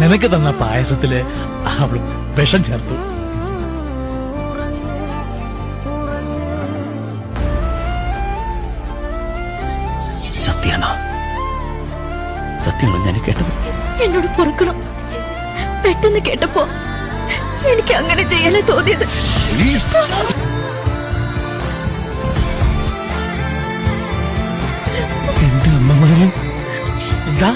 നിനക്ക് തന്ന പായസത്തില് അവള് വിഷം ചേർത്തു. സത്യാണോ? സത്യമാണോ ഞാൻ കേട്ടത്? എന്നോട് പൊറുക്കണം. പെട്ടെന്ന് കേട്ടപ്പോ എനിക്ക് അങ്ങനെ ചെയ്യാനാ തോന്നിയത്. എന്റെ അമ്മമാരും എന്താ